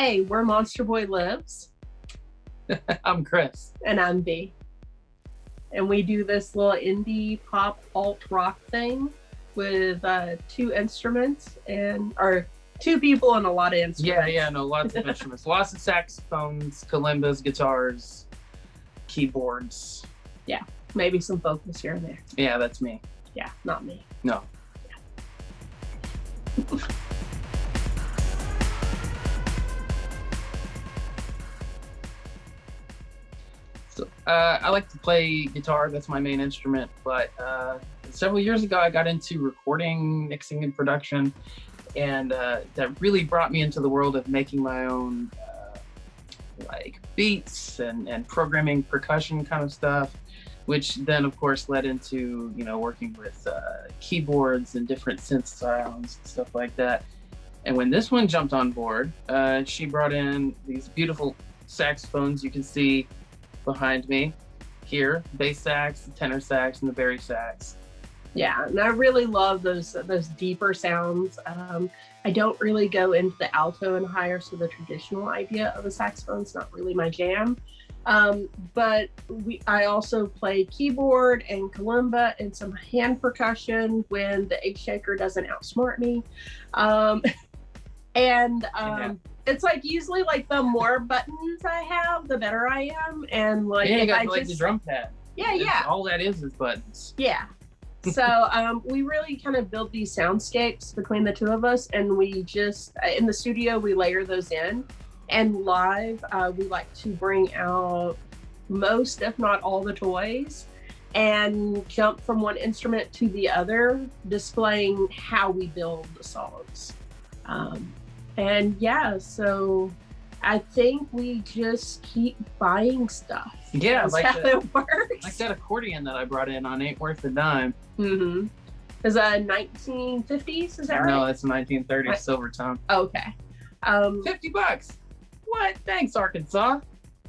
Hey, we're Monsterboy Lives, I'm Chris. and I'm B. And we do this little indie pop alt rock thing with two instruments or two people and a lot of instruments. No, lots of instruments. Lots of saxophones, kalimbas, guitars, keyboards. Yeah, maybe some vocals here and there. Yeah, that's me. Yeah, not me. No. Yeah. So, I like to play guitar. That's my main instrument. But several years ago, I got into recording, mixing, and production. And that really brought me into the world of making my own like beats and programming percussion kind of stuff, which then of course led into working with keyboards and different synth sounds and stuff like that. And when this one jumped on board, she brought in these beautiful saxophones you can see behind me here: bass sax, the tenor sax, and the bari sax. Yeah, and I really love those deeper sounds. I don't really go into the alto and higher, so the traditional idea of a saxophone is not really my jam. But I also play keyboard and kalimba and some hand percussion when the egg shaker doesn't outsmart me. It's like usually like the more buttons I have, the better I am. And like you got like the drum pad. Yeah. All that is buttons. Yeah. So we really kind of build these soundscapes between the two of us, and we just in the studio we layer those in, and live we like to bring out most, if not all, the toys and jump from one instrument to the other, displaying how we build the songs. So I think we just keep buying stuff. Yeah, that's how it works. Like that accordion that I brought in on Ain't Worth a Dime. Mm-hmm. Is that 1950s? Is that right? No, that's 1930s silver tongue. Okay. $50. What? Thanks, Arkansas.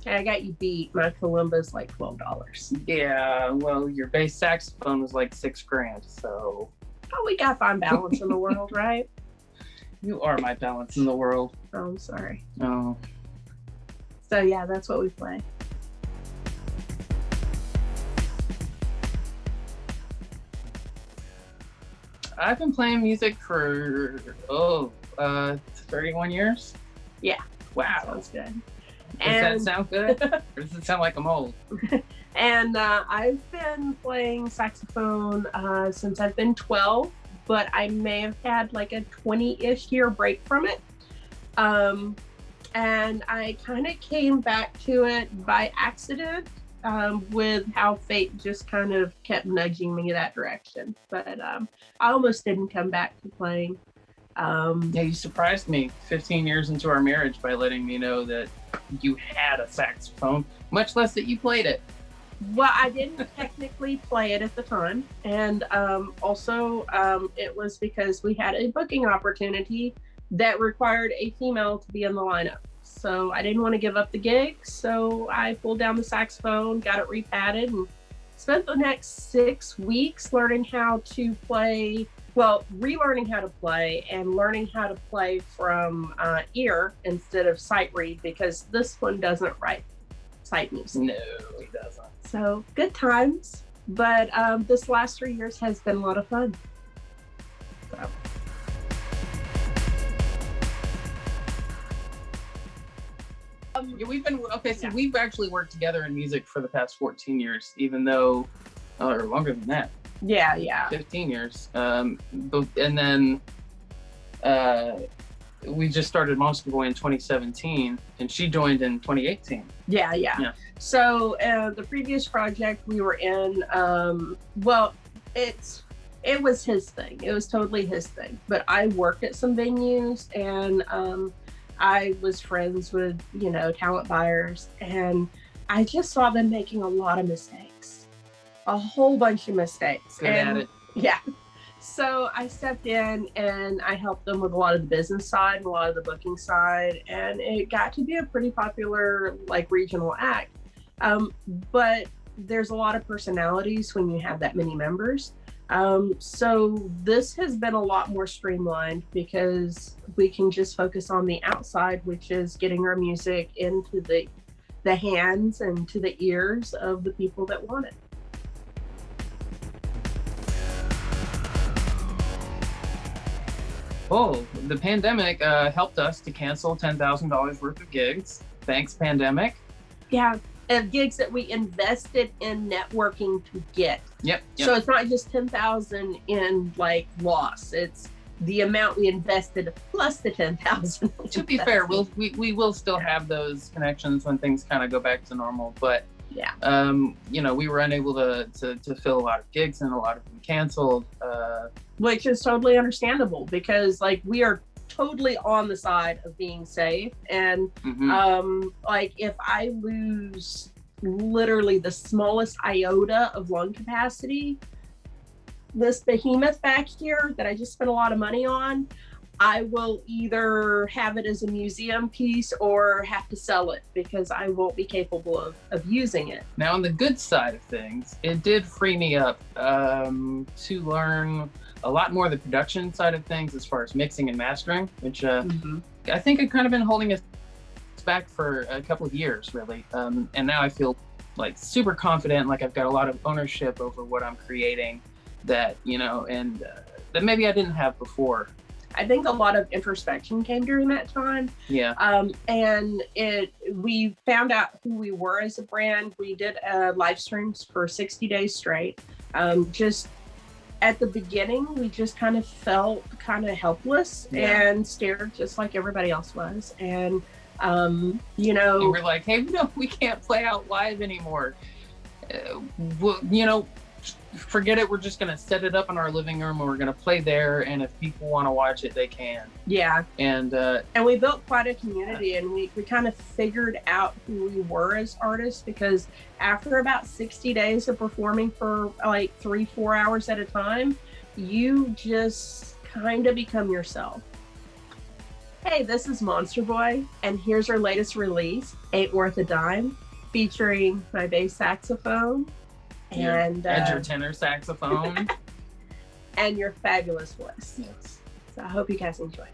I got you beat. My kalimba's like $12. Yeah, well, your bass saxophone was like $6,000. So. Oh, we got fine balance in the world, right? You are my balance in the world. Oh, I'm sorry. Oh. So yeah, that's what we play. I've been playing music for 31 years. Yeah. Wow. Sounds good. Does that sound good? Or does it sound like I'm old? And I've been playing saxophone since I've been 12, but I may have had like a 20-ish year break from it. And I kind of came back to it by accident, with how fate just kind of kept nudging me that direction. But I almost didn't come back to playing. Yeah, you surprised me 15 years into our marriage by letting me know that you had a saxophone, much less that you played it. Well, I didn't technically play it at the time. And also it was because we had a booking opportunity that required a female to be in the lineup. So I didn't want to give up the gig. So I pulled down the saxophone, got it repadded, and spent the next 6 weeks learning how to play, relearning how to play and learning how to play from ear instead of sight read, because this one doesn't write sight music. No, it doesn't. So good times. But this last 3 years has been a lot of fun. So. We've actually worked together in music for the past 14 years, even though, or longer than that. Yeah. 15 years. And then we just started Monsterboy in 2017, and she joined in 2018. Yeah. So the previous project we were in, it was his thing. It was totally his thing. But I worked at some venues, and I was friends with, talent buyers, and I just saw them making a lot of mistakes, a whole bunch of mistakes. Good at it. Yeah. So I stepped in and I helped them with a lot of the business side and a lot of the booking side, and it got to be a pretty popular regional act. But there's a lot of personalities when you have that many members. So this has been a lot more streamlined because we can just focus on the outside, which is getting our music into the hands and to the ears of the people that want it. Oh, the pandemic helped us to cancel $10,000 worth of gigs. Thanks, pandemic. Yeah, and gigs that we invested in networking to get. Yep. So it's not just 10,000 in like loss. It's the amount we invested plus the 10,000. To be fair, we will still have those connections when things kind of go back to normal. But yeah, we were unable to fill a lot of gigs and a lot of them canceled. Which is totally understandable because like we are totally on the side of being safe. And like if I lose literally the smallest iota of lung capacity, this behemoth back here that I just spent a lot of money on, I will either have it as a museum piece or have to sell it because I won't be capable of using it. Now, on the good side of things, it did free me up to learn a lot more of the production side of things as far as mixing and mastering, which I think had kind of been holding us back for a couple of years, really. And now I feel like super confident, like I've got a lot of ownership over what I'm creating that, that maybe I didn't have before. I think a lot of introspection came during that time. Yeah. And we found out who we were as a brand. We did live streams for 60 days straight. Just at the beginning, we just kind of felt kind of helpless and scared, just like everybody else was. And we were like, hey, we can't play out live anymore. Forget it. We're just going to set it up in our living room and we're going to play there. And if people want to watch it, they can. Yeah. And we built quite a community and we kind of figured out who we were as artists because after about 60 days of performing for like 3-4 hours at a time, you just kind of become yourself. Hey, this is Monsterboy, and here's our latest release, Ain't Worth a Dime, featuring my bass saxophone and your tenor saxophone and your fabulous voice. Yes. So I hope you guys enjoy.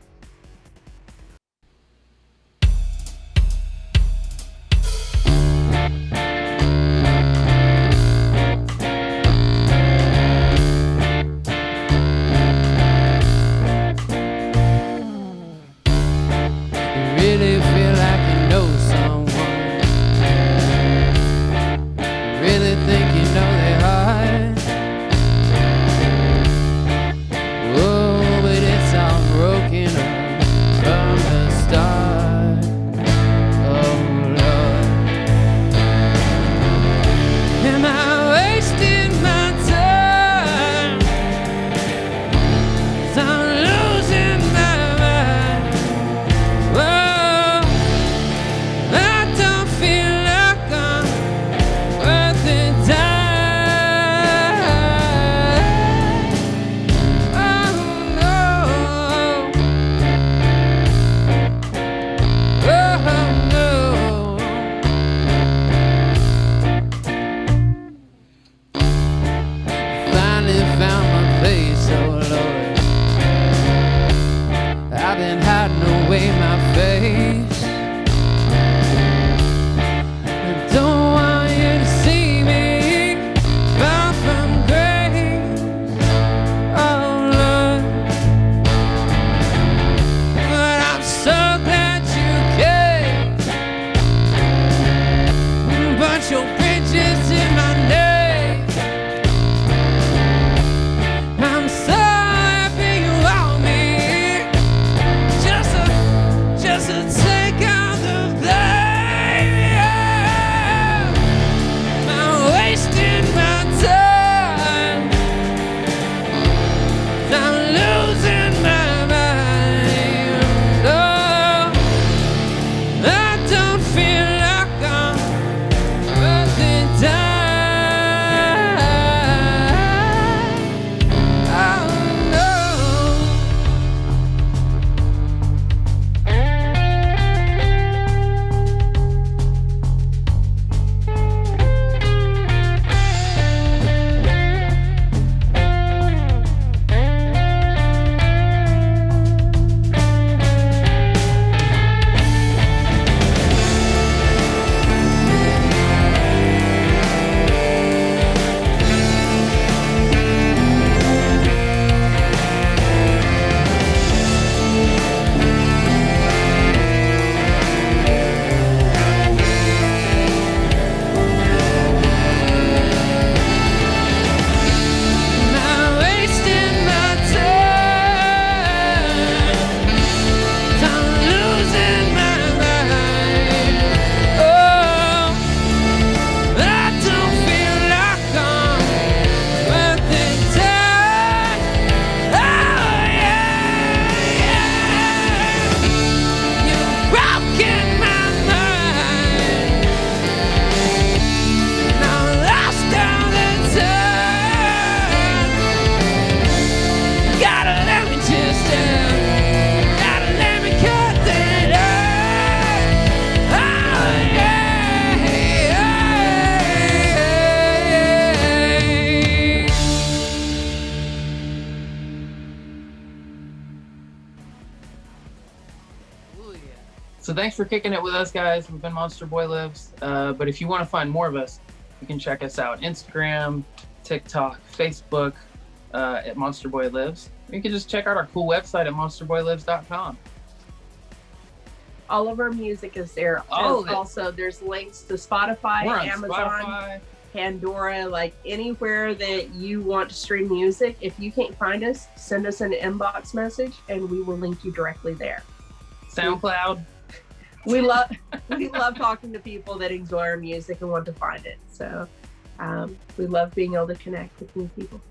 thanks for kicking it with us, guys. We've been Monsterboy Lives. But if you want to find more of us, you can check us out Instagram, TikTok, Facebook at Monsterboy Lives. You can just check out our cool website at monsterboylives.com. All of our music is there. All of it. Also, there's links to Spotify, We're on Amazon, Spotify. Pandora, like anywhere that you want to stream music. If you can't find us, send us an inbox message and we will link you directly there. SoundCloud. We love talking to people that enjoy our music and want to find it. So we love being able to connect with new people.